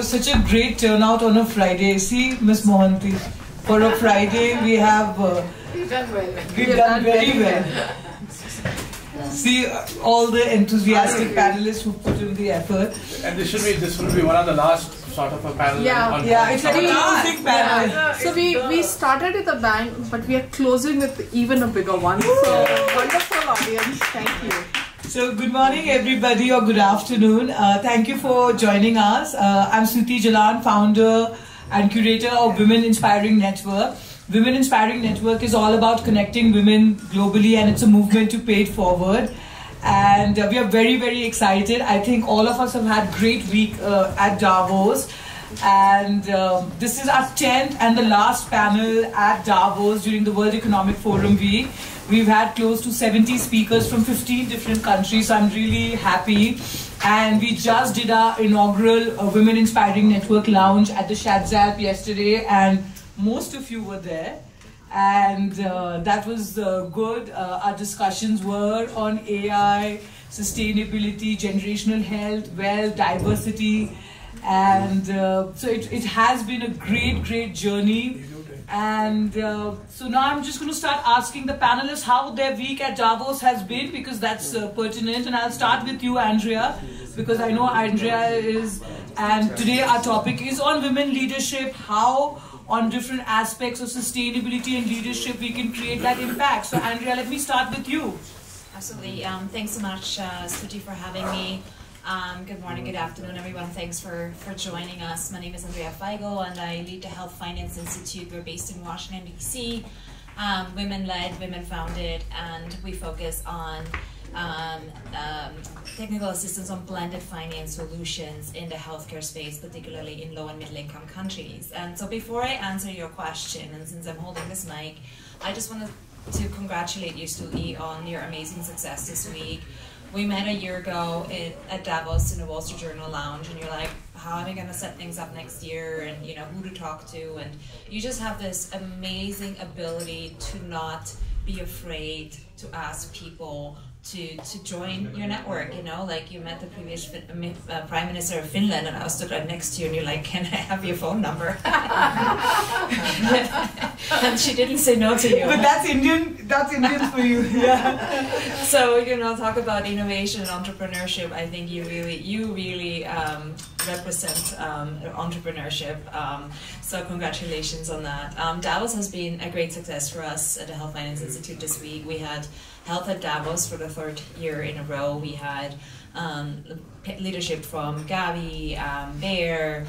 such a great turnout on a Friday. See, Miss Mohanty, for a Friday we have We've done well. We've done very well. See all the enthusiastic panelists who put in the effort. And this will be one of the last sort of a panel. Yeah, it's like a closing panel. Yeah. So we started with a bang, but we are closing with even a bigger one. So wonderful audience. Thank you. So good morning everybody, or good afternoon. Thank you for joining us. I'm Stuti Jalan, founder and curator of Women Inspiring Network. Women Inspiring Network is all about connecting women globally, and it's a movement to pay it forward. And we are very, very excited. I think all of us have had a great week at Davos. And this is our 10th and the last panel at Davos during the World Economic Forum week. We've had close to 70 speakers from 15 different countries, so I'm really happy. And we just did our inaugural Women Inspiring Network lounge at the Shadzalp yesterday, and most of you were there. And that was good. Our discussions were on AI, sustainability, generational health, wealth, diversity. And so it has been a great journey. And so now I'm just going to start asking the panelists how their week at Davos has been, because that's pertinent. And I'll start with you, Andrea, because I know Andrea is, and today our topic is on women leadership, how on different aspects of sustainability and leadership we can create that impact. So Andrea, let me start with you. Absolutely. Thanks so much, Stuti, for having me. Good morning, good afternoon, everyone. Thanks for joining us. My name is Andrea Feigl, and I lead the Health Finance Institute. We're based in Washington, D.C., women-led, women-founded, and we focus on technical assistance on blended finance solutions in the healthcare space, particularly in low and middle income countries. And so before I answer your question, and since I'm holding this mic, I just wanted to congratulate you, Stuti, on your amazing success this week. We met a year ago at Davos in the Wall Street Journal lounge, and you're like, how am I going to set things up next year, and you know who to talk to, and you just have this amazing ability to not be afraid to ask people to join your network. You know, like you met the previous Prime Minister of Finland, and I was stood right next to you, and you're like, can I have your phone number? And she didn't say no to you. But that's Indian for you. Yeah. So, you know, talk about innovation and entrepreneurship. I think you really represent entrepreneurship. So congratulations on that. Davos has been a great success for us at the Health Finance Institute this week. We had Health at Davos for the 3rd year in a row. We had leadership from Gavi, Bayer,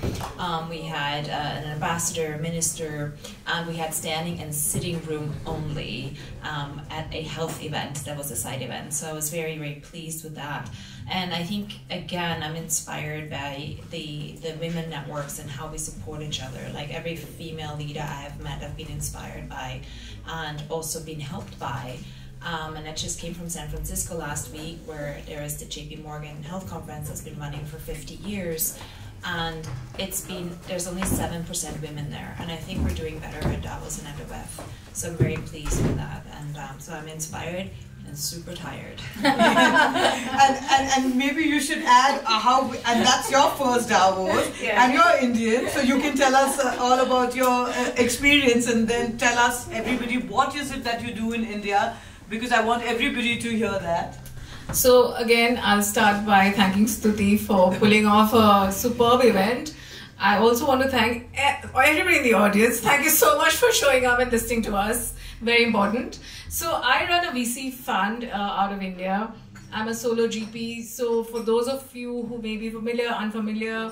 we had an ambassador, minister, and we had standing and sitting room only at a health event that was a side event. So I was very pleased with that. And I think, again, I'm inspired by the women networks and how we support each other. Like every female leader I have met, I've been inspired by and also been helped by. And that just came from San Francisco last week, where there is the JP Morgan Health Conference that's been running for 50 years. And there's only 7% women there. And I think we're doing better at Davos and WWF. So I'm very pleased with that. And so I'm inspired and super tired. and maybe you should add and that's your first Davos, yeah. And you're Indian, so you can tell us all about your experience, and then tell us, everybody, what is it that you do in India, because I want everybody to hear that. So again, I'll start by thanking Stuti for pulling off a superb event. I also want to thank everybody in the audience. Thank you so much for showing up and listening to us. Very important. So I run a VC fund out of India. I'm a solo GP. So for those of you who may be familiar, unfamiliar,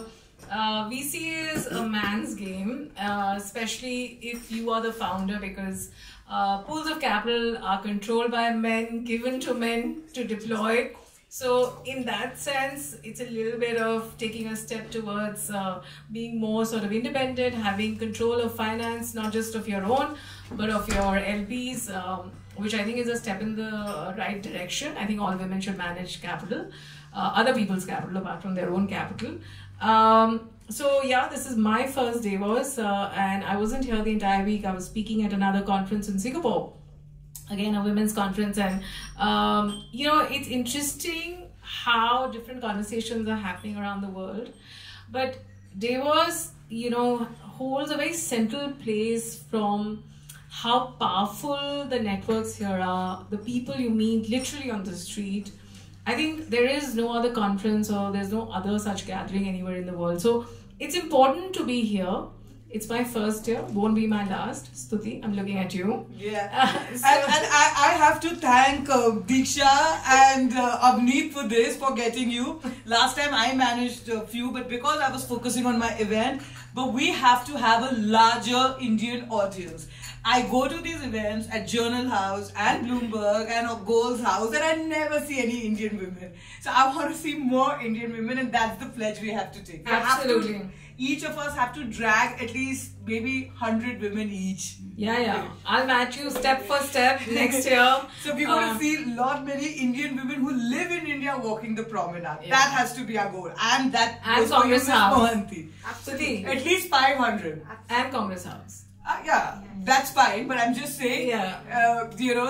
VC is a man's game, especially if you are the founder, because pools of capital are controlled by men, given to men to deploy. So in that sense, it's a little bit of taking a step towards being more sort of independent, having control of finance, not just of your own, but of your LPs, which I think is a step in the right direction. I think all women should manage capital, other people's capital apart from their own capital. So yeah, this is my first Davos, and I wasn't here the entire week. I was speaking at another conference in Singapore. Again, a women's conference, and you know, it's interesting how different conversations are happening around the world. But Davos, holds a very central place from how powerful the networks here are, the people you meet literally on the street. I think there is no other conference or there's no other such gathering anywhere in the world. So it's important to be here. It's my first year, won't be my last. Stuti, I'm looking at you. Yeah. And I have to thank Diksha and Avneet for this, for getting you. Last time I managed a few, but because I was focusing on my event, but we have to have a larger Indian audience. I go to these events at Journal House and Bloomberg and Gold's House, and I never see any Indian women. So I want to see more Indian women, and that's the pledge we have to take. Absolutely. Each of us have to drag at least maybe 100 women each. Yeah. I'll match you step for step next year. So we're going to see many Indian women who live in India walking the promenade. Yeah. That has to be our goal. And that and Congress House. Absolutely. At least 500. And Congress House. Yeah, that's fine, but I'm just saying,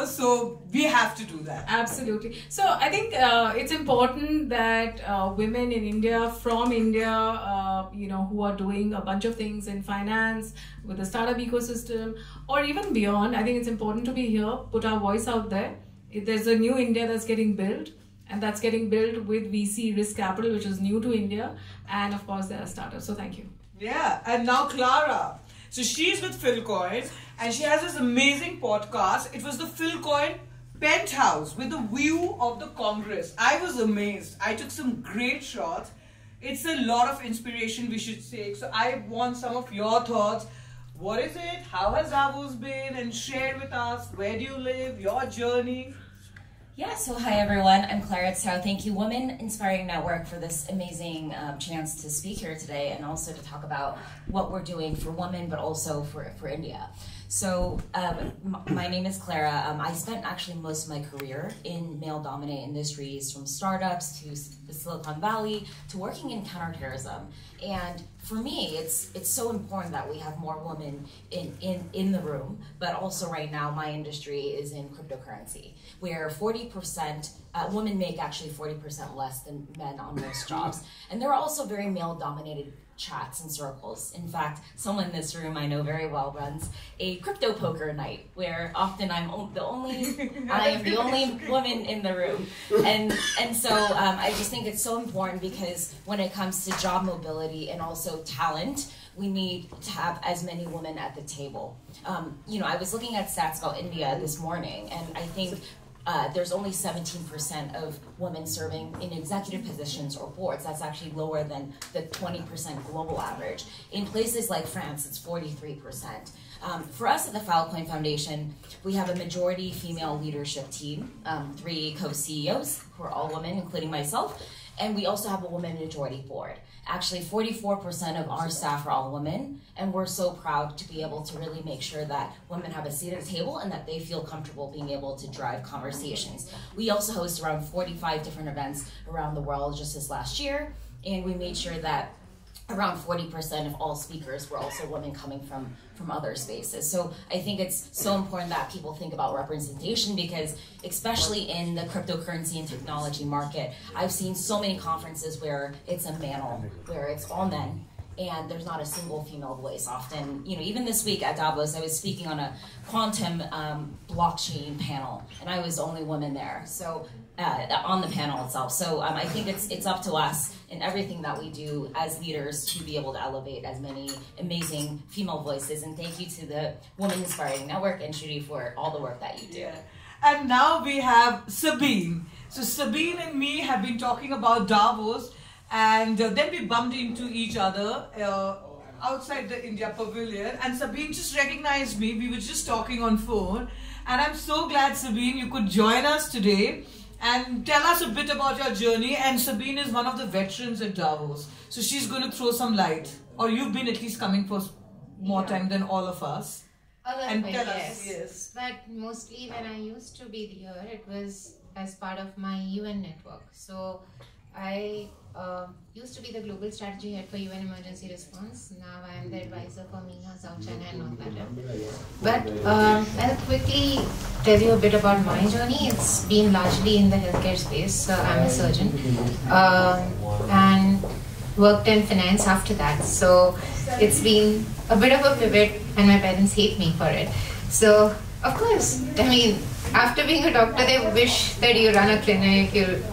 so we have to do that. Absolutely. So I think it's important that women in India, from India, who are doing a bunch of things in finance, with the startup ecosystem, or even beyond, I think it's important to be here, put our voice out there. There's a new India that's getting built, and that's getting built with VC risk capital, which is new to India, and of course there are startups. So thank you. Yeah, and now Clara. So she's with Philcoin and she has this amazing podcast. It was the Philcoin Penthouse with the view of the Congress. I was amazed. I took some great shots. It's a lot of inspiration we should take. So I want some of your thoughts. What is it? How has Davos been? And share with us. Where do you live? Your journey. Yeah, so hi everyone, I'm Clara Tsao. Thank you, Women Inspiring Network, for this amazing chance to speak here today and also to talk about what we're doing for women, but also for India. So my name is Clara. I spent actually most of my career in male-dominated industries, from startups to the Silicon Valley to working in counterterrorism. And for me, it's so important that we have more women in the room, but also right now my industry is in cryptocurrency, where 40%, women make actually 40% less than men on most jobs. And there are also very male-dominated chats and circles. In fact, someone in this room I know very well runs a crypto poker night, where often I am the only woman in the room. And so I just think it's so important, because when it comes to job mobility and also talent, we need to have as many women at the table. I was looking at stats about India this morning, and I think there's only 17% of women serving in executive positions or boards. That's actually lower than the 20% global average. In places like France, it's 43%. For us at the Filecoin Foundation, we have a majority female leadership team, 3 co-CEOs who are all women, including myself, and we also have a woman majority board. Actually, 44% of our staff are all women, and we're so proud to be able to really make sure that women have a seat at the table and that they feel comfortable being able to drive conversations. We also host around 45 different events around the world just this last year, and we made sure that around 40% of all speakers were also women coming from other spaces. So I think it's so important that people think about representation, because especially in the cryptocurrency and technology market, I've seen so many conferences where it's a panel, where it's all men, and there's not a single female voice. Often, even this week at Davos, I was speaking on a quantum blockchain panel, and I was the only woman there. So on the panel itself. So I think it's up to us in everything that we do as leaders to be able to elevate as many amazing female voices. And thank you to the Women Inspiring Network and Shruti for all the work that you do. Yeah. And now we have Sabine. So Sabine and me have been talking about Davos, and then we bumped into each other outside the India Pavilion, and Sabine just recognized me. We were just talking on phone, and I'm so glad, Sabine, you could join us today and tell us a bit about your journey. And Sabine is one of the veterans at Davos, so she's going to throw some light, or you've been at least coming for more time than all of us. A little And bit, tell yes. us, yes. But mostly when I used to be here, it was as part of my UN network. So I used to be the global strategy head for UN emergency response. Now I am the advisor for MENA, South China and North Latin. But I'll quickly tell you a bit about my journey. It's been largely in the healthcare space. I'm a surgeon. And worked in finance after that. So it's been a bit of a pivot, and my parents hate me for it. So of course, I mean, after being a doctor, they wish that you run a clinic, you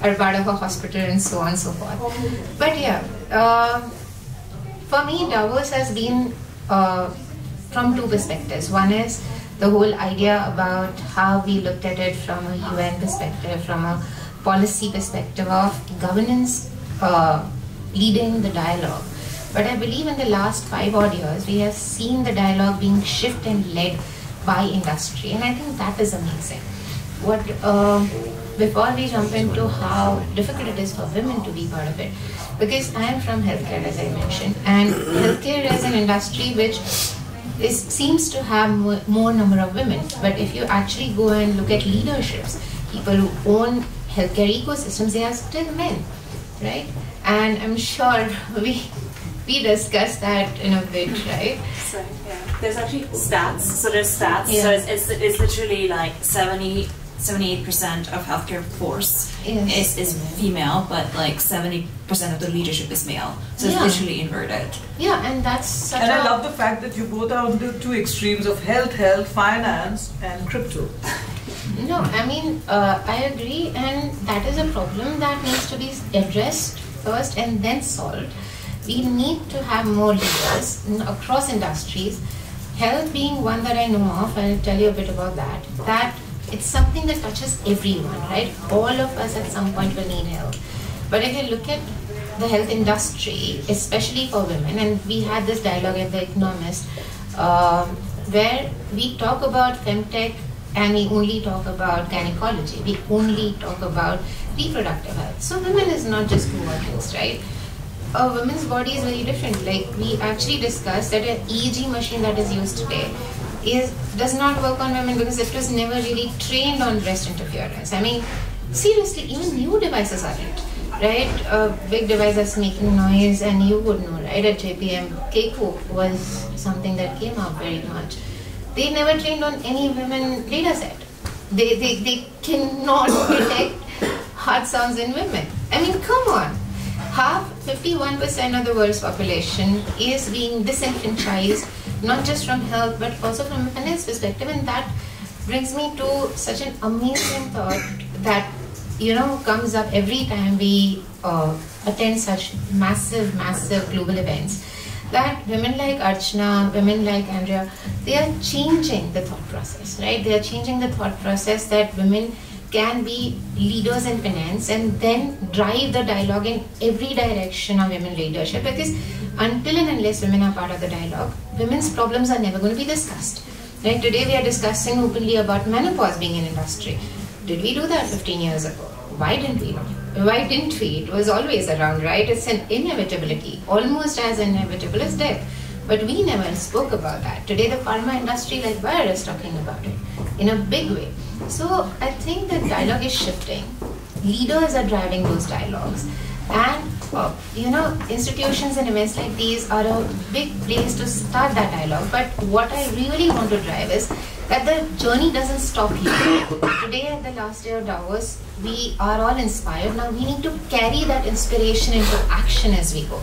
are part of a hospital, and so on and so forth. But yeah, for me, Davos has been from two perspectives. One is the whole idea about how we looked at it from a UN perspective, from a policy perspective of governance leading the dialogue. But I believe in the last 5 odd years, we have seen the dialogue being shifted and led by industry, and I think that is amazing. Before we jump into how difficult it is for women to be part of it, because I am from healthcare, as I mentioned, and healthcare is an industry which seems to have more number of women. But if you actually go and look at leaderships, people who own healthcare ecosystems, they are still men, right? And I'm sure we discussed that in a bit, right? So yeah, there's actually stats. So there's stats. Yeah. So it's literally like 78% of healthcare force is female, but like 70% of the leadership is male. So it's literally inverted. Yeah, and that's such And I love the fact that you both are on the two extremes of health, finance, and crypto. No, I mean, I agree, and that is a problem that needs to be addressed first and then solved. We need to have more leaders across industries. Health being one that I know of, I'll tell you a bit about that. That it's something that touches everyone, right? All of us at some point will need help. But if you look at the health industry, especially for women, and we had this dialogue at The Economist, where we talk about femtech and we only talk about gynecology. We only talk about reproductive health. So women is not just two organs, right? A woman's body is very different. Like we actually discussed that an EEG machine that is used today does not work on women because it was never really trained on breast interference. I mean, seriously, even new devices aren't, right? A big device that's making noise, and you would know, right? At JPM, Keiko was something that came out very much. They never trained on any women data set. They cannot detect heart sounds in women. I mean, come on. 51% of the world's population is being disenfranchised, not just from health, but also from a finance perspective. And that brings me to such an amazing thought that, comes up every time we attend such massive global events. That women like Archana, women like Andrea, they are changing the thought process, right? They are changing the thought process that women can be leaders in finance and then drive the dialogue in every direction of women leadership, because until and unless women are part of the dialogue, women's problems are never going to be discussed. Right? Today we are discussing openly about menopause being an industry. Did we do that 15 years ago? Why didn't we? Why didn't we? It was always around, right? It's an inevitability, almost as inevitable as death. But we never spoke about that. Today the pharma industry like Bayer is talking about it in a big way. So I think the dialogue is shifting. Leaders are driving those dialogues. And institutions and events like these are a big place to start that dialogue. But what I really want to drive is that the journey doesn't stop here. Today at the last day of Davos, we are all inspired. Now we need to carry that inspiration into action as we go.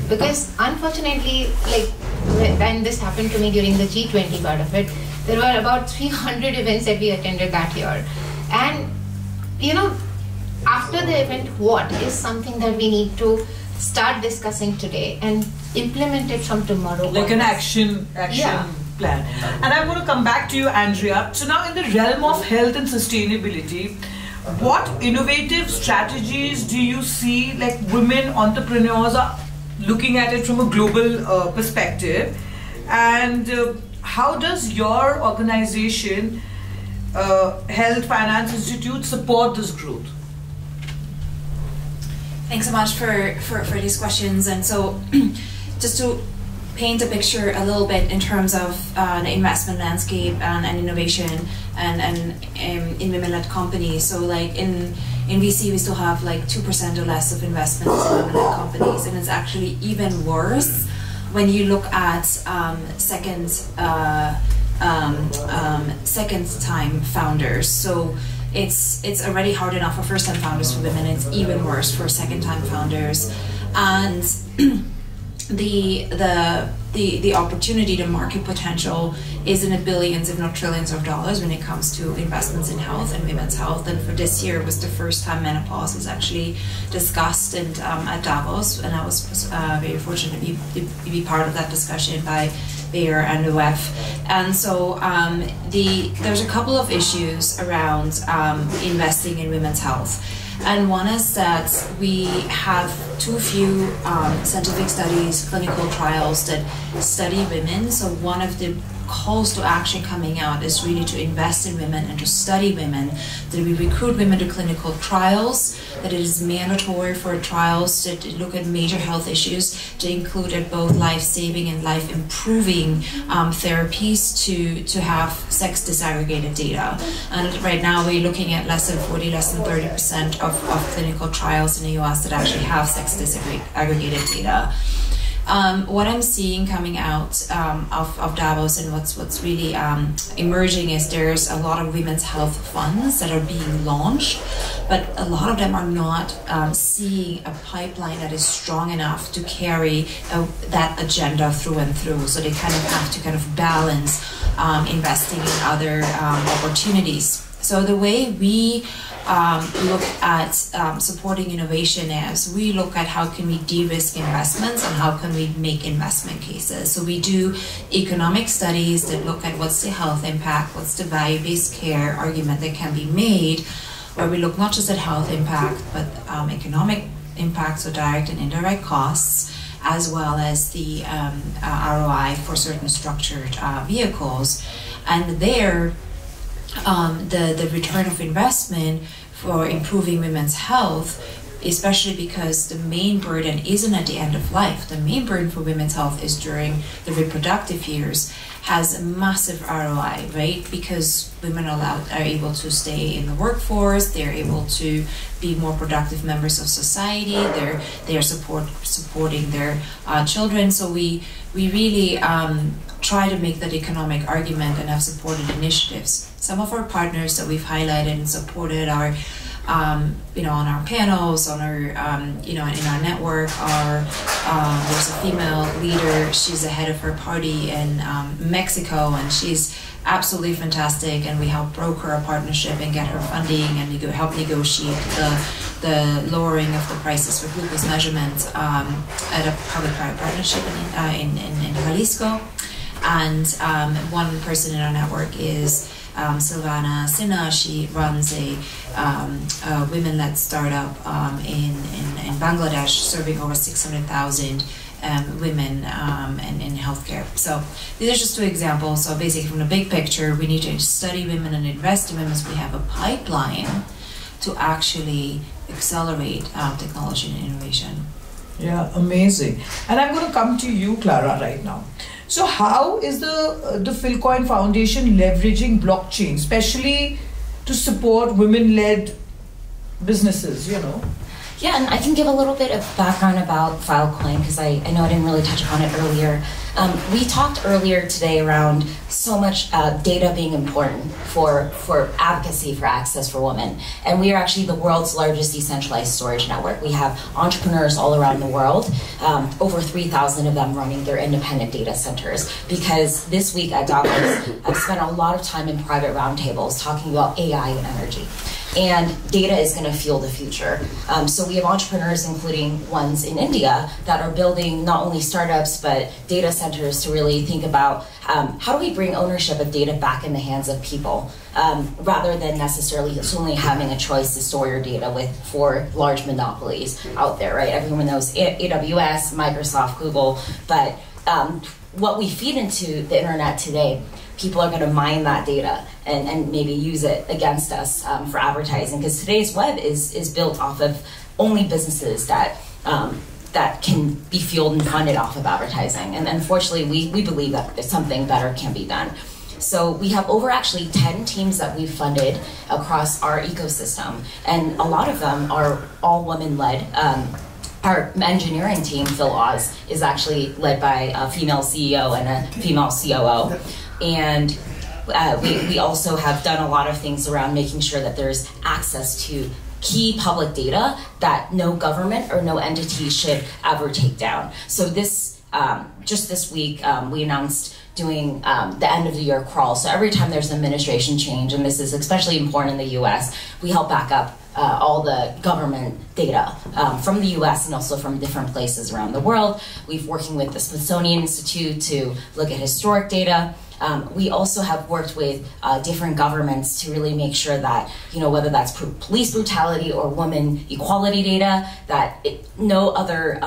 Because unfortunately, and this happened to me during the G20 part of it, there were about 300 events that we attended that year. And, after the event, what is something that we need to start discussing today and implement it from tomorrow? Like an action plan. And I'm going to come back to you, Andrea. So now in the realm of health and sustainability, what innovative strategies do you see like women entrepreneurs are looking at it from a global perspective? And how does your organization, Health Finance Institute, support this growth? Thanks so much for these questions. And so just to paint a picture a little bit in terms of the investment landscape and innovation and in women-led companies. So like in VC, we still have like 2% or less of investments in women-led companies, and it's actually even worse when you look at second-time founders. So it's already hard enough for first-time founders for women. It's even worse for second-time founders. and the opportunity, the market potential is in the billions, if not trillions of dollars when it comes to investments in health and women's health. And for this year, it was the first time menopause was actually discussed and at Davos, and I was very fortunate to be part of that discussion by Bayer and the WEF. And so there's a couple of issues around investing in women's health. And one is that we have too few scientific studies, clinical trials that study women. So one of the calls to action coming out is really to invest in women and to study women, that we recruit women to clinical trials, that it is mandatory for trials to look at major health issues, to include at both life-saving and life-improving therapies to have sex disaggregated data. And right now we're looking at less than 30% of clinical trials in the US that actually have sex disaggregated data. What I'm seeing coming out of Davos and what's really emerging is there's a lot of women's health funds that are being launched, but a lot of them are not seeing a pipeline that is strong enough to carry that agenda through and through. So they kind of have to kind of balance investing in other opportunities. So the way we look at supporting innovation is we look at how can we de-risk investments and how can we make investment cases. So we do economic studies that look at what's the health impact, what's the value-based care argument that can be made, where we look not just at health impact, but economic impact, so direct and indirect costs, as well as the ROI for certain structured vehicles. And there, the return of investment for improving women's health, especially because the main burden isn't at the end of life. The main burden for women's health is during the reproductive years, has a massive ROI, right? Because women are able to stay in the workforce, they're able to be more productive members of society, they're supporting their children. So we really try to make that economic argument and have supported initiatives. Some of our partners that we've highlighted and supported are, on our panels, on our, in our network, there's a female leader. She's the head of her party in Mexico, and she's absolutely fantastic. And we help broker a partnership and get her funding, and help negotiate the lowering of the prices for glucose measurements at a public-private partnership in Jalisco. And one person in our network is Silvana Sinha. She runs a women-led startup in Bangladesh, serving over 600,000 women in healthcare. So these are just two examples. So basically, from the big picture, we need to study women and invest in women, so we have a pipeline to actually accelerate technology and innovation. Yeah, amazing. And I'm going to come to you, Clara, right now. So how is the Philcoin Foundation leveraging blockchain, especially to support women-led businesses, Yeah, and I can give a little bit of background about Filecoin, because I know I didn't really touch upon it earlier. We talked earlier today around so much data being important for advocacy for access for women. And we are actually the world's largest decentralized storage network. We have entrepreneurs all around the world, over 3,000 of them running their independent data centers. Because this week at Davos, I've spent a lot of time in private roundtables talking about AI and energy. And data is going to fuel the future. So we have entrepreneurs, including ones in India, that are building not only startups, but data centers to really think about how do we bring ownership of data back in the hands of people, rather than necessarily only having a choice to store your data with 4 large monopolies out there, right? Everyone knows AWS, Microsoft, Google, but what we feed into the internet today, people are going to mine that data and maybe use it against us for advertising, because today's web is built off of only businesses that can be fueled and funded off of advertising. And unfortunately, we believe that something better can be done. So we have over actually 10 teams that we've funded across our ecosystem, and a lot of them are all women-led. Our engineering team, Phil Oz, is actually led by a female CEO and a female COO. And we also have done a lot of things around making sure that there's access to key public data that no government or no entity should ever take down. So this, just this week, we announced doing the end of the year crawl. So every time there's an administration change, and this is especially important in the US, we help back up all the government data from the US and also from different places around the world. We've working with the Smithsonian Institute to look at historic data. We also have worked with different governments to really make sure that, whether that's police brutality or women equality data, that no other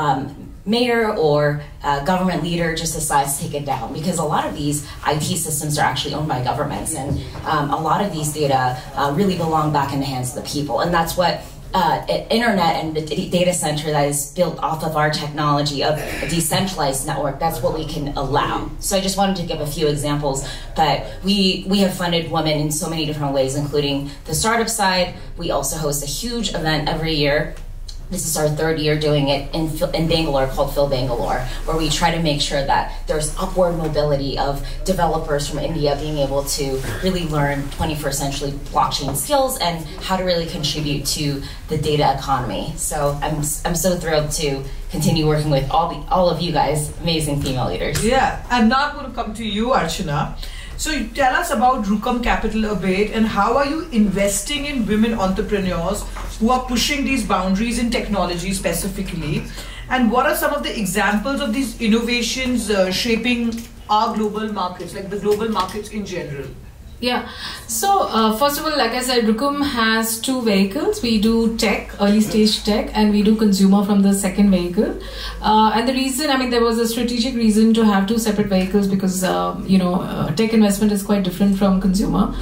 mayor or government leader just decides to take it down, because a lot of these IT systems are actually owned by governments, and a lot of these data really belong back in the hands of the people, and that's what internet and the data center that is built off of our technology of a decentralized network, that's what we can allow. So I just wanted to give a few examples, but we have funded women in so many different ways, including the startup side. We also host a huge event every year. This is our third year doing it in Bangalore, called Phil Bangalore, where we try to make sure that there's upward mobility of developers from India being able to really learn 21st century blockchain skills and how to really contribute to the data economy. So I'm so thrilled to continue working with all of you guys, amazing female leaders. Yeah, and now I'm going to come to you, Archana. So tell us about Rukam Capital a bit, and how are you investing in women entrepreneurs who are pushing these boundaries in technology specifically? And what are some of the examples of these innovations shaping our global markets, like the global markets in general? Yeah, so first of all, like I said, Rukam has two vehicles. We do tech, early stage tech, and we do consumer from the second vehicle. And the reason, there was a strategic reason to have two separate vehicles, because tech investment is quite different from consumer.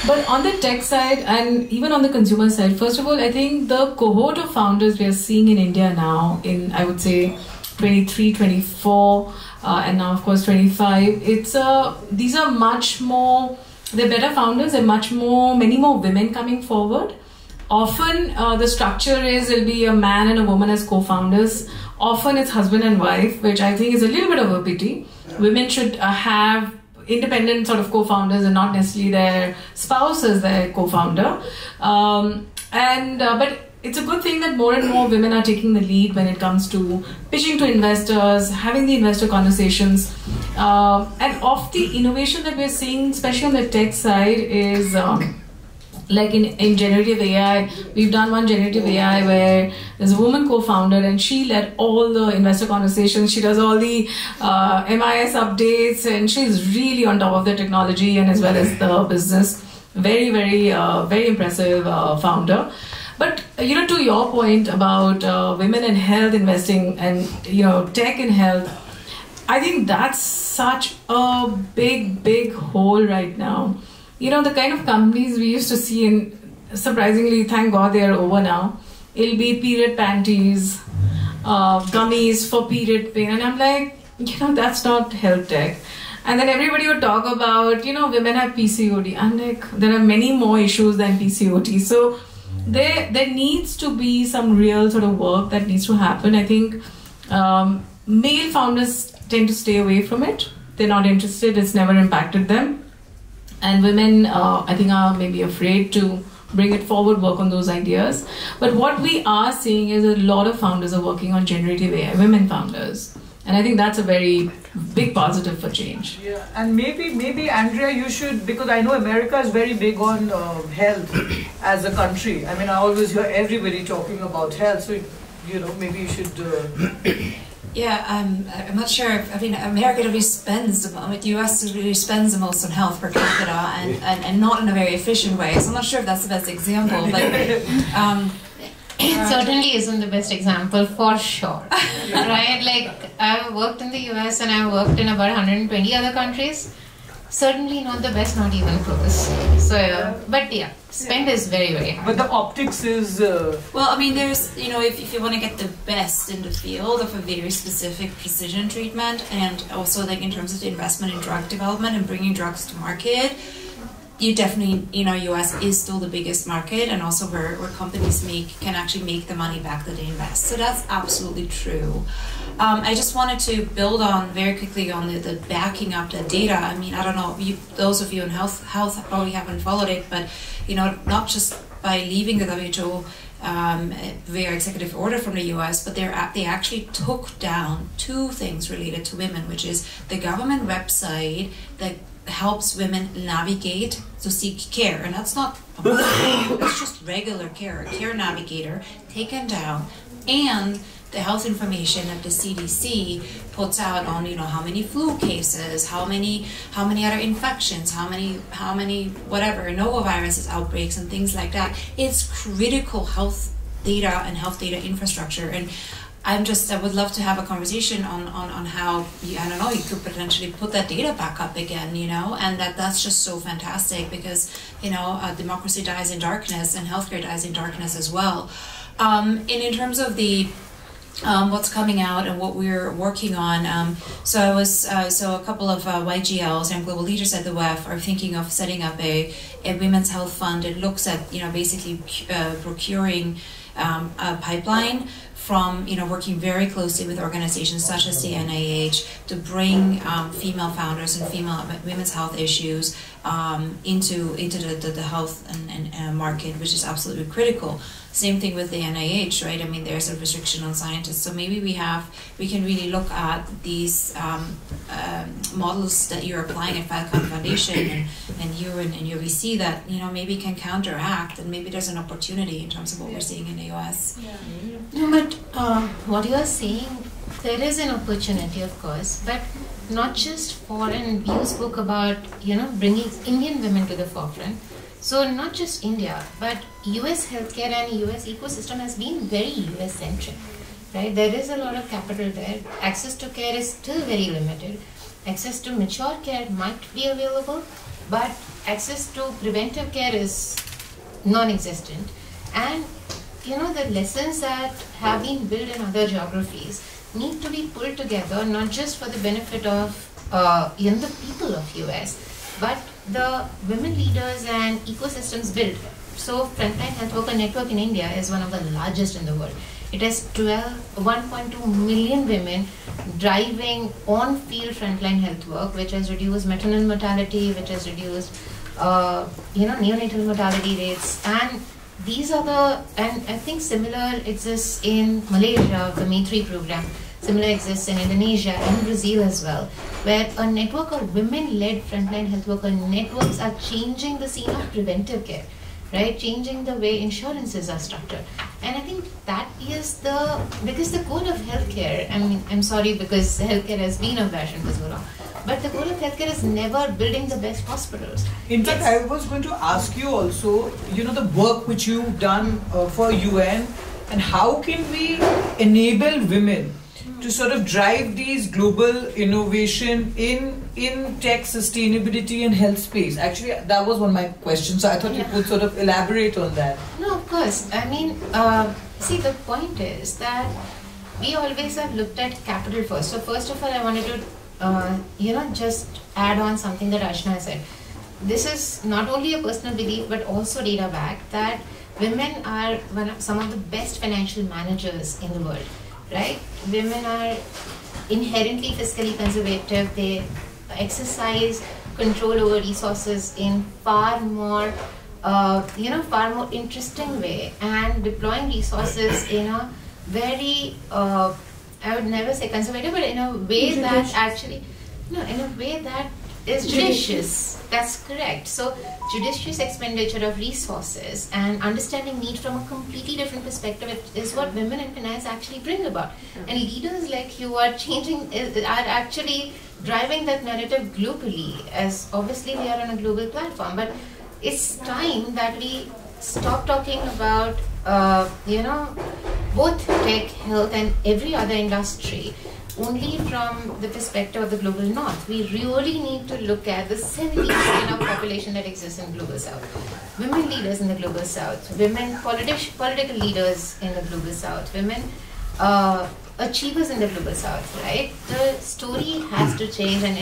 But on the tech side and even on the consumer side, first of all, I think the cohort of founders we are seeing in India now, in I would say 23, 24, and now of course 25. These are much more. They're better founders. There are many more women coming forward. Often the structure is it'll be a man and a woman as co-founders. Often it's husband and wife, which I think is a little bit of a pity. Women should have independent sort of co-founders and not necessarily their spouse as their co-founder. But it's a good thing that more and more women are taking the lead when it comes to pitching to investors, having the investor conversations. And of the innovation that we're seeing, especially on the tech side, is like in generative AI. We've done one generative AI where there's a woman co-founder, and she led all the investor conversations. She does all the MIS updates, and she's really on top of the technology and as well as the business. Very, very, very impressive founder. But to your point about women in health investing and tech in health, I think that's such a big hole right now. The kind of companies we used to see, in surprisingly, thank God they are over now. It'll be period panties, gummies for period pain, and I'm like, that's not health tech. And then everybody would talk about, women have PCOD. I'm like, there are many more issues than PCOD. So there needs to be some real sort of work that needs to happen. I think male founders tend to stay away from it. They're not interested. It's never impacted them. And women, I think, are maybe afraid to bring it forward, work on those ideas. But what we are seeing is a lot of founders are working on generative AI, women founders. And I think that's a very big positive for change. Yeah, and maybe Andrea, you should, because I know America is very big on health as a country. I always hear everybody talking about health, so maybe you should. Yeah, I'm not sure. America really spends the US really spends the most on health per capita, and not in a very efficient way. So I'm not sure if that's the best example, but. It certainly isn't the best example, for sure. Right? Like, I've worked in the US and I've worked in about 120 other countries. Certainly not the best, not even close. So, but yeah, spend is very, very high. But the optics is... Well, there's, if you want to get the best in the field of a very specific precision treatment, and also like in terms of the investment in drug development and bringing drugs to market, you definitely, US is still the biggest market, and also where companies can actually make the money back that they invest. So that's absolutely true. I just wanted to build on very quickly on the backing up the data. I don't know, those of you in health probably haven't followed it, but not just by leaving the WHO, via executive order from the US, but they actually took down 2 things related to women, which is the government website that helps women navigate to seek care, and that's not it's just regular care, a care navigator, taken down, and the health information that the CDC puts out on, you know, how many flu cases, how many other infections, how many whatever noroviruses outbreaks and things like that. It's critical health data and health data infrastructure, and I would love to have a conversation on how you could potentially put that data back up again, you know, and that's just so fantastic, because, you know, democracy dies in darkness and healthcare dies in darkness as well. And in terms of the what's coming out and what we're working on, so a couple of YGLs and global leaders at the WEF are thinking of setting up a women's health fund. It looks at, you know, basically procuring a pipeline from, you know, working very closely with organizations such as the NIH to bring female founders and women's health issues into the health and market, which is absolutely critical. Same thing with the NIH, right? I mean, there's a restriction on scientists, so maybe we can really look at these models that you're applying at Falcon Foundation and UVC that, you know, maybe can counteract, and maybe there's an opportunity in terms of what we're seeing in the US. Yeah. No, but what you are saying, there is an opportunity, of course, but not just foreign. You spoke about, you know, bringing Indian women to the forefront. So not just India, but US healthcare and US ecosystem has been very US centric, right? There is a lot of capital there. Access to care is still very limited. Access to mature care might be available, but access to preventive care is non-existent. And, you know, the lessons that have been built in other geographies need to be pulled together, not just for the benefit of you know, the people of US, but the women leaders and ecosystems built. So Frontline Health Worker Network in India is one of the largest in the world. It has 1.2 million women driving on-field frontline health work, which has reduced maternal mortality, which has reduced you know, neonatal mortality rates, and these are and I think similar exists in Malaysia, the Maitri program. Similar exists in Indonesia and Brazil as well, where a network of women-led frontline health worker networks are changing the scene of preventive care, right? Changing the way insurances are structured. And I think that is because the goal of healthcare, I mean, I'm sorry because healthcare has been a passion for so long, but the goal of healthcare is never building the best hospitals. In fact, I was going to ask you also, you know, the work which you've done for UN, and how can we enable women to sort of drive these global innovation in tech, sustainability and health space? Actually, that was one of my questions, so I thought you could sort of elaborate on that. No, of course. I mean, see, the point is that we always have looked at capital first. So first of all, I wanted to, you know, just add on something that Ashna said. This is not only a personal belief, but also data backed, that women are some of the best financial managers in the world. Right? Women are inherently fiscally conservative. They exercise control over resources in far more, you know, far more interesting way, and deploying resources in a very, I would never say conservative, but in a way that actually, no, in a way that is judicious. That's correct. So judicious expenditure of resources and understanding need from a completely different perspective is what women in finance actually bring about. And leaders like you are actually driving that narrative globally, as obviously we are on a global platform. But it's time that we stop talking about, you know, both tech, health and every other industry only from the perspective of the global north. We really need to look at the 70% of population that exists in global south. Women leaders in the global south, women political leaders in the global south, women achievers in the global south, right? The story has to change, and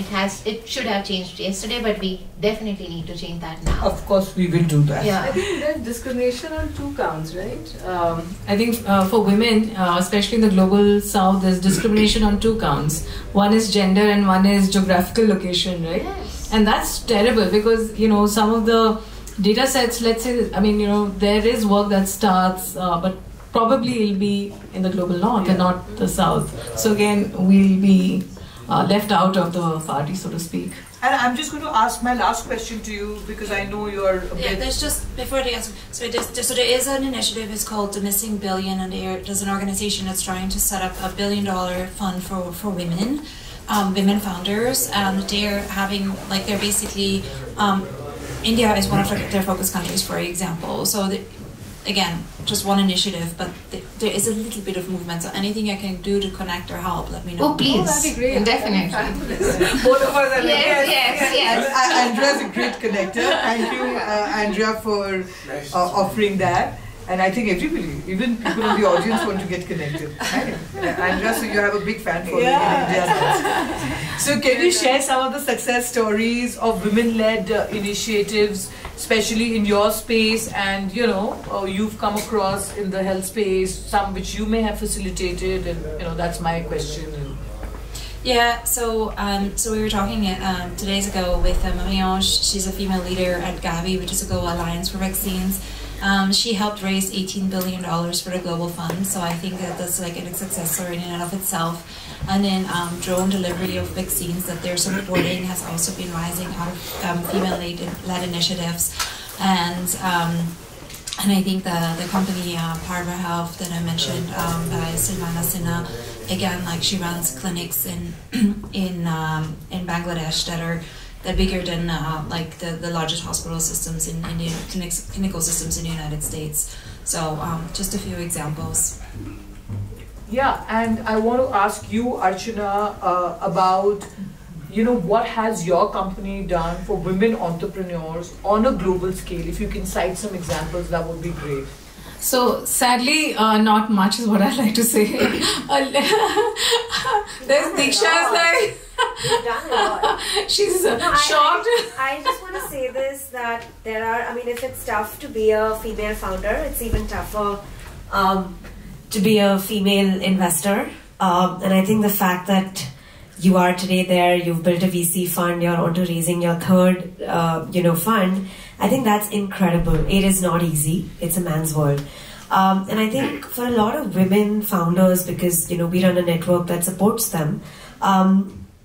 it should have changed yesterday, but we definitely need to change that now. Of course, we will do that. Yeah. I think there's discrimination on 2 counts, right? I think for women, especially in the global south, there's discrimination on 2 counts. One is gender and one is geographical location, right? Yes. And that's terrible because, you know, some of the data sets, let's say, I mean, you know, there is work that starts, but probably it'll be in the global north and not the south. So again, we'll be left out of the party, so to speak. And I'm just going to ask my last question to you because I know you're a bit... Yeah, there's just, before the answer, so there is an initiative, it's called The Missing Billion, and there's an organization that's trying to set up $1 billion fund for women, women founders, and they're having, like, they're basically, India is one of their focus countries, for example, so again, just one initiative, but there is a little bit of movement, so anything I can do to connect or help, let me know. Oh, please. Oh, that'd be great. Definitely. Both of us are Yes. Andrea's a great connector. Thank you, Andrea, for offering that. And I think everybody, even people in the audience, want to get connected. Right? Andrea, so you have a big fan following in India now. So can you share some of the success stories of women-led initiatives, especially in your space, and you know, you've come across in the health space, some which you may have facilitated, and you know, that's my question. Yeah, so we were talking 2 days ago with Marianne. She's a female leader at Gavi, which is a Global Alliance for Vaccines. She helped raise $18 billion for the Global Fund, so I think that that's like a success story in and of itself. And then drone delivery of vaccines that they're supporting has also been rising out of female-led initiatives. And I think the company Parva Health that I mentioned by Silvana Sinha, again, like she runs clinics in Bangladesh that are bigger than like the largest hospital systems in the clinical systems in the United States. So just a few examples. Yeah, and I want to ask you, Archana, about, you know, what has your company done for women entrepreneurs on a global scale? If you can cite some examples, that would be great. So sadly, not much is what I like to say. There's Diksha's like... You've done a lot. She's shocked. I just want to say this, that there are, I mean, if it's tough to be a female founder, it's even tougher to be a female investor. And I think the fact that you are today there, you've built a VC fund, you're onto raising your third, fund, I think that's incredible. It is not easy. It's a man's world. And I think for a lot of women founders, because, you know, we run a network that supports them,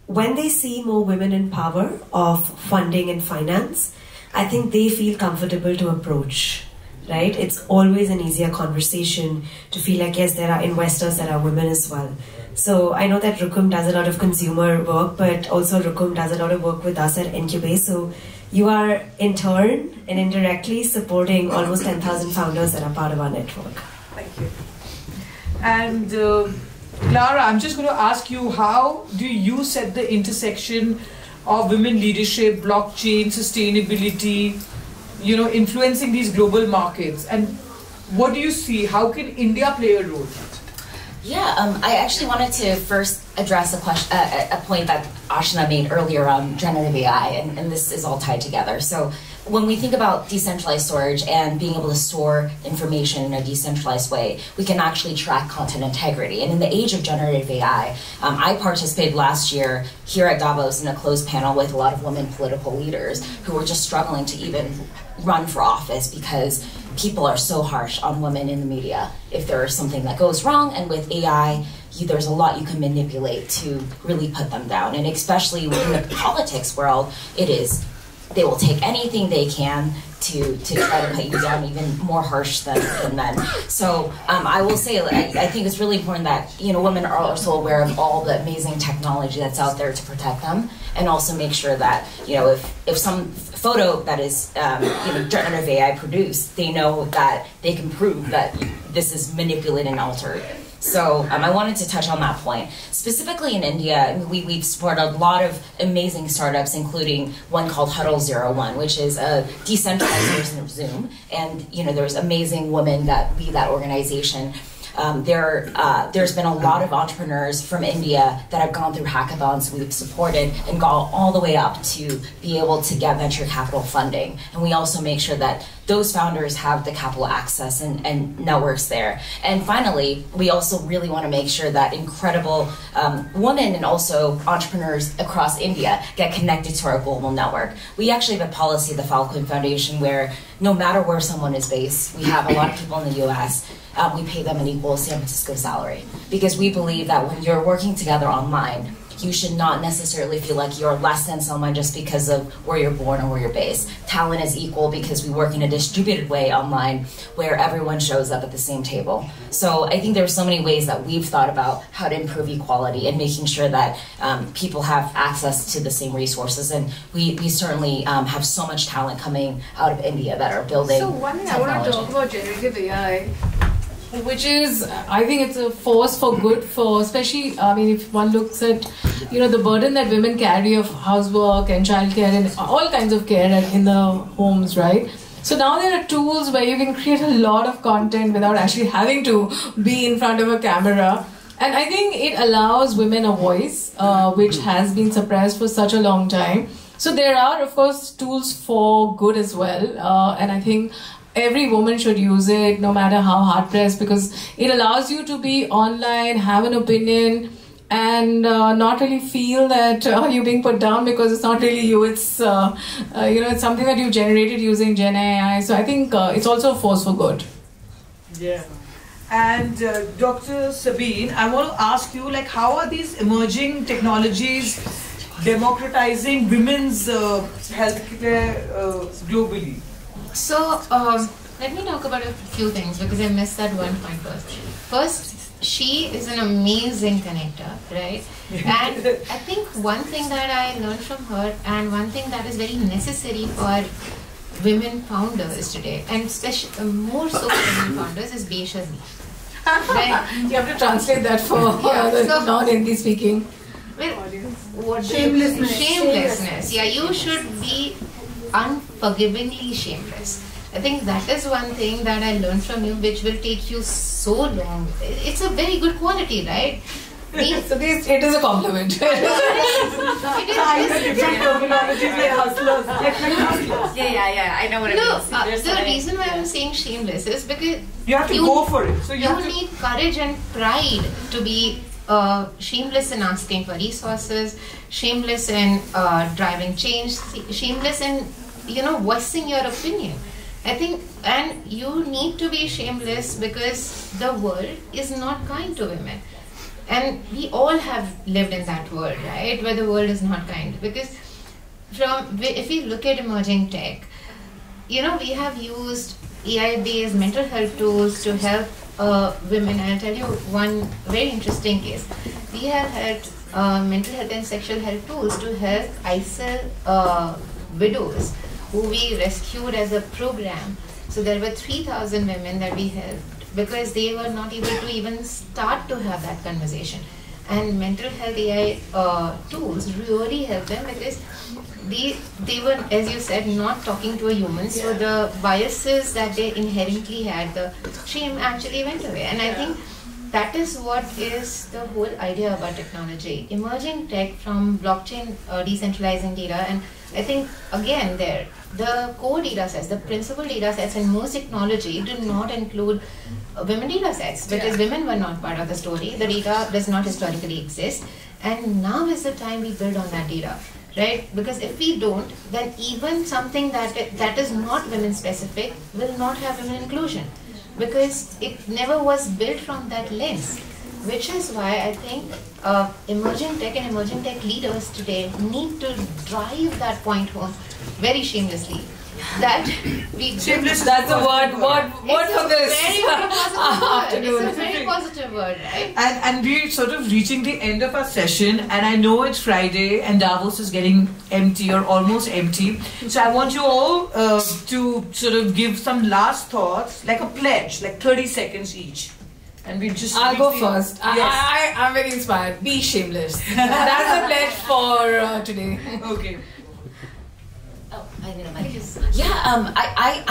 when they see more women in power of funding and finance, I think they feel comfortable to approach, right? It's always an easier conversation to feel like, yes, there are investors that are women as well. So I know that Rukum does a lot of consumer work, but also Rukum does a lot of work with us at Incubate. So you are in turn and indirectly supporting almost 10,000 founders that are part of our network. Thank you. And Clara, I'm just going to ask you, how do you set the intersection of women leadership, blockchain, sustainability, you know, influencing these global markets? And what do you see? How can India play a role? Yeah, I actually wanted to first address a point that Ashna made earlier on generative AI, and this is all tied together. So when we think about decentralized storage and being able to store information in a decentralized way, we can actually track content integrity. And in the age of generative AI, I participated last year here at Davos in a closed panel with a lot of women political leaders who were just struggling to even run for office because people are so harsh on women in the media. If there is something that goes wrong, and with AI, there's a lot you can manipulate to really put them down. And especially in the politics world, they will take anything they can to try to put you down, even more harsh than men. So I will say, I think it's really important that, you know, women are also aware of all the amazing technology that's out there to protect them, and also make sure that, you know, if some photo that is generative AI produced, they know that they can prove that this is manipulated and altered. So I wanted to touch on that point. Specifically in India, we've supported a lot of amazing startups, including one called Huddle 01, which is a decentralized version of Zoom. And, you know, there's amazing women that lead that organization. there's been a lot of entrepreneurs from India that have gone through hackathons we've supported and gone all the way up to be able to get venture capital funding. And we also make sure that those founders have the capital access and networks there. And finally, we also really want to make sure that incredible women and also entrepreneurs across India get connected to our global network. We actually have a policy at the Falcon Foundation where no matter where someone is based, we have a lot of people in the US, we pay them an equal San Francisco salary. Because we believe that when you're working together online, you should not necessarily feel like you're less than someone just because of where you're born or where you're based. Talent is equal because we work in a distributed way online where everyone shows up at the same table. So I think there's so many ways that we've thought about how to improve equality and making sure that people have access to the same resources. And we certainly have so much talent coming out of India that are building So one thing technology. I want to talk about generative AI, which is, I think it's a force for good for, especially, I mean, if one looks at, you know, the burden that women carry of housework and childcare and all kinds of care in the homes, right? So now there are tools where you can create a lot of content without actually having to be in front of a camera. And I think it allows women a voice, which has been suppressed for such a long time. So there are, of course, tools for good as well. And I think every woman should use it, no matter how hard pressed, because it allows you to be online, have an opinion, and not really feel that you're being put down because it's not really you. It's it's something that you generated using Gen AI. So I think it's also a force for good. Yeah. And Dr. Sabine, I want to ask you, like, how are these emerging technologies democratizing women's healthcare globally? So, let me talk about a few things because I missed that one point first. First, she is an amazing connector, right? And I think one thing that I learned from her and one thing that is very necessary for women founders today, and especially more so for women founders, is Beshazi. Right? You have to translate that for the non-Hindi speaking. Well, what Shamelessness. Shamelessness. Yeah, you should be unforgivingly shameless. I think that is one thing that I learned from you, which will take you so long. It's a very good quality, right? So it is a compliment. Yeah, I know what it means. The reason why I'm saying shameless is because you have to go for it. So you need courage and pride to be shameless in asking for resources, shameless in driving change, shameless in voicing your opinion. I think, and you need to be shameless because the world is not kind to women. And we all have lived in that world, right, where the world is not kind. Because if we look at emerging tech, we have used AI-based mental health tools to help women. And I'll tell you one very interesting case. We have had mental health and sexual health tools to help ISIL widows who we rescued as a program. So there were 3,000 women that we helped because they were not able to even start to have that conversation. And mental health AI tools really helped them because they were, as you said, not talking to a human. So the biases that they inherently had, the shame actually went away. And I think that is what is the whole idea about technology. Emerging tech from blockchain decentralizing data. And I think, again, the core data sets, the principal data sets in most technology do not include women data sets because women were not part of the story. The data does not historically exist. And now is the time we build on that data, right? Because if we don't, then even something that is not women specific will not have women inclusion because it never was built from that lens. Which is why I think emerging tech and emerging tech leaders today need to drive that point home very shamelessly. That we shameless. That's a word for this afternoon. It's a very positive word, right? And we're sort of reaching the end of our session, and I know it's Friday and Davos is getting empty or almost empty. So I want you all to sort of give some last thoughts, like a pledge, like 30 seconds each. And we just. I'll go first. Yes. I'm very inspired. Be shameless. That's a pledge for today. Okay. I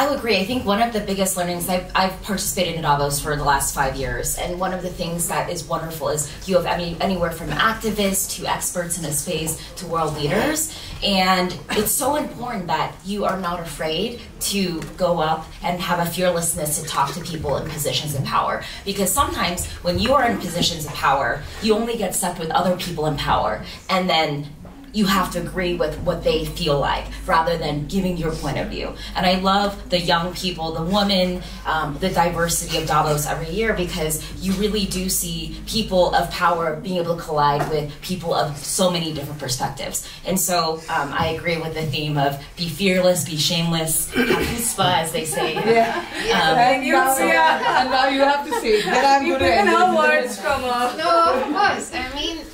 would agree. I think one of the biggest learnings, I've participated in Davos for the last 5 years, and one of the things that is wonderful is you have anywhere from activists to experts in the space to world leaders, and it's so important that you are not afraid to go up and have a fearlessness to talk to people in positions of power, because sometimes when you are in positions of power, you only get stuck with other people in power, and then you have to agree with what they feel like rather than giving your point of view. And I love the young people, the women, the diversity of Davos every year, because you really do see people of power being able to collide with people of so many different perspectives. And so I agree with the theme of be fearless, be shameless, have chutzpah, as they say. Yeah. And now you have to say it. Then I'm going to end have words from her. No, of course. I mean,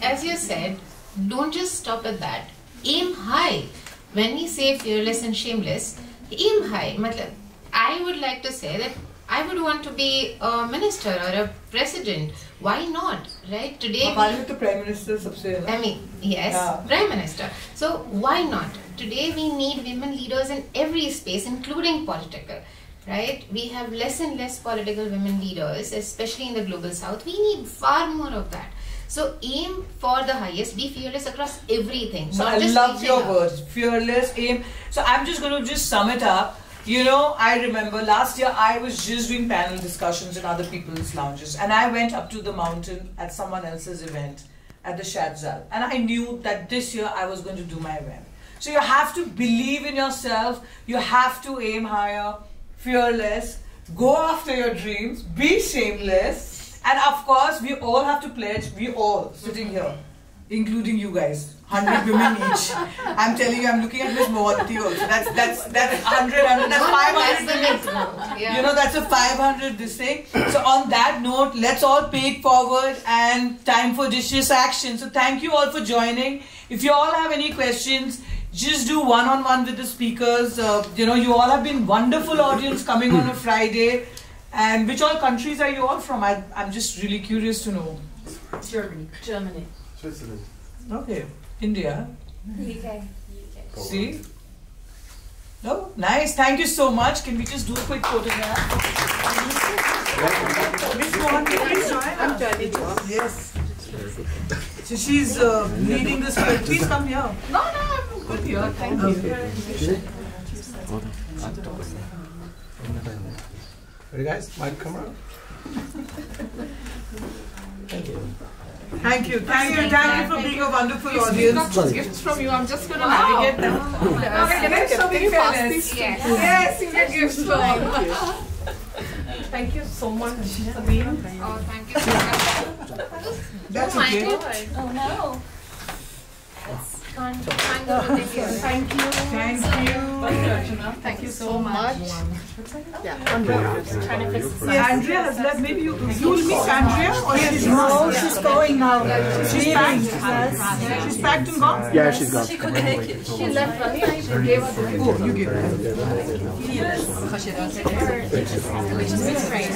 as you said, don't just stop at that. Aim high. When we say fearless and shameless, aim high. I would like to say that I would want to be a minister or a president. Why not? Right? Today, the Prime Minister, yes, Prime Minister. So why not? Today we need women leaders in every space, including political. Right? We have less and less political women leaders, especially in the global south. We need far more of that. So aim for the highest, be fearless across everything. So I love your words, fearless, aim. So I'm just going to sum it up. You know, I remember last year I was just doing panel discussions in other people's lounges, and I went up to the mountain at someone else's event at the Shadzal, and I knew that this year I was going to do my event. So you have to believe in yourself, you have to aim higher, fearless, go after your dreams, be shameless. And of course, we all have to pledge, we all sitting here, including you guys, 100 women each. I'm telling you, I'm looking at Miss Mohanty also. That's 100, that's 500 women. Yeah. You know, that's a 500 this thing. So on that note, let's all pay it forward and time for dishes action. So thank you all for joining. If you all have any questions, just do one-on-one with the speakers. You know, you all have been wonderful audience coming on a Friday. And which all countries are you all from? I'm just really curious to know. Germany. Switzerland. Okay. India. UK. See? Oh, nice. Thank you so much. Can we just do a quick photograph? Miss Mohanty, please join. I'm joining. Yes. So she's leading this here. Please come here. No, I'm good here. Thank you. Ready, guys? Mic come around. Thank you. Thank you. Thank you for being a wonderful audience. Got gifts from you. I'm just going to navigate them. Can I show you fairness? Yes, you get gifts from you. Thank you so much, Sabine. Oh, thank you so much. That's okay. Oh no. Thank you. Thank you. Thank you so much. Andrea has left. Maybe you will meet Andrea, or she's No, she's going now. She's packed. She's packed and gone. Yeah, she's gone. She couldn't make it. She left early. I gave her the Oh, you gave her. which is Miss Train.